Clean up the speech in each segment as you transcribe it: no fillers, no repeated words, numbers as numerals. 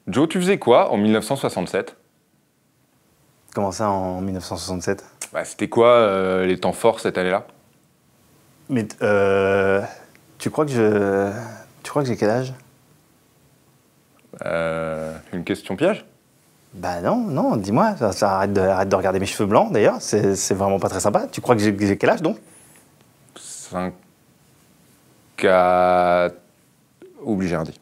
Joe, tu faisais quoi en 1967? Comment ça, en 1967? Bah, c'était quoi les temps forts cette année-là? Mais tu crois que j'ai quel âge? Une question piège? Bah non, dis-moi, arrête de regarder mes cheveux blancs d'ailleurs, c'est vraiment pas très sympa. Tu crois que j'ai quel âge donc? 5, 4... Oublie, j'ai rien dit.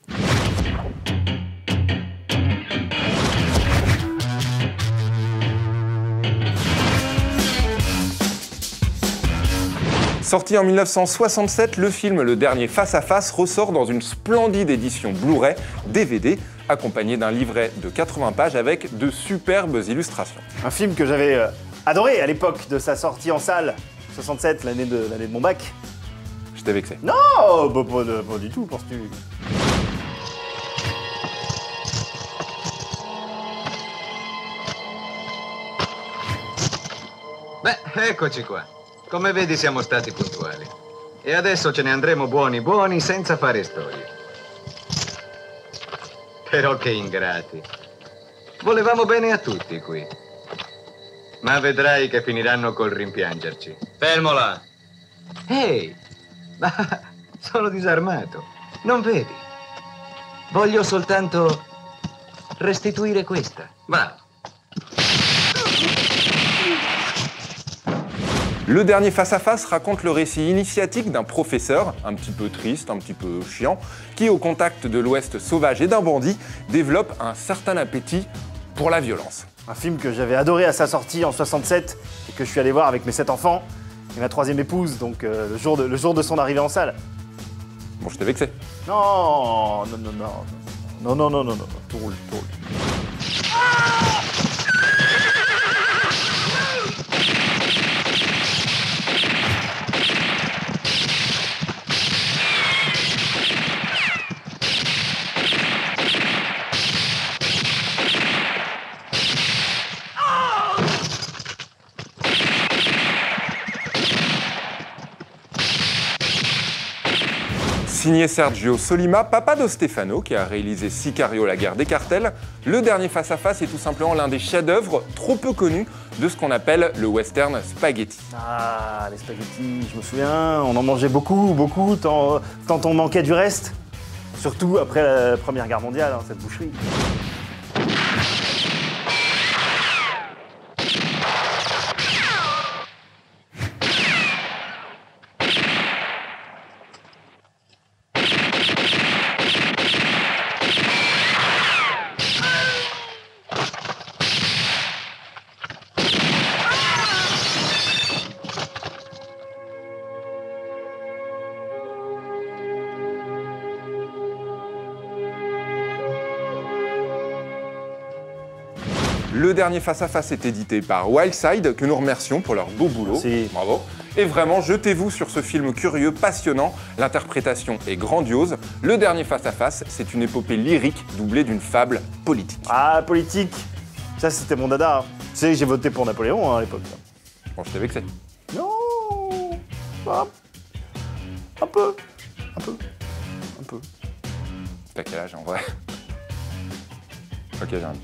Sorti en 1967, le film Le Dernier Face à Face ressort dans une splendide édition Blu-ray DVD, accompagné d'un livret de 80 pages avec de superbes illustrations. Un film que j'avais adoré à l'époque de sa sortie en salle, 67, l'année de mon bac. Je t'ai vexé. Non, pas du tout, penses-tu? Beh, eccoci qua. Come vedi siamo stati puntuali. E adesso ce ne andremo buoni buoni senza fare storie. Però che ingrati. Volevamo bene a tutti qui. Ma vedrai che finiranno col rimpiangerci. Fermo là! Ehi! Ma sono disarmato. Non vedi? Voglio soltanto restituire questa. Va. Le Dernier Face à Face raconte le récit initiatique d'un professeur, un petit peu triste, un petit peu chiant, qui, au contact de l'Ouest sauvage et d'un bandit, développe un certain appétit pour la violence. Un film que j'avais adoré à sa sortie en 67 et que je suis allé voir avec mes 7 enfants et ma 3e épouse, donc le jour de son arrivée en salle. Bon, je t'ai vexé. Non, tout roule. Signé Sergio Solima, papa de Stefano, qui a réalisé Sicario, la guerre des cartels, Le Dernier Face à Face est tout simplement l'un des chefs-d'œuvre trop peu connus de ce qu'on appelle le western spaghetti. Ah, les spaghettis, je me souviens, on en mangeait beaucoup, tant on manquait du reste. Surtout après la Première Guerre mondiale, hein, cette boucherie. Le Dernier Face à Face est édité par Wildside, que nous remercions pour leur beau boulot. Merci. Bravo. Et vraiment, jetez-vous sur ce film curieux, passionnant. L'interprétation est grandiose. Le Dernier Face à Face, c'est une épopée lyrique doublée d'une fable politique. Ah, politique, ça c'était mon dada. Tu sais, j'ai voté pour Napoléon hein, à l'époque. Bon, je t'ai vexé. Non, un peu. T'as quel âge en vrai? Ok, j'ai rien dit.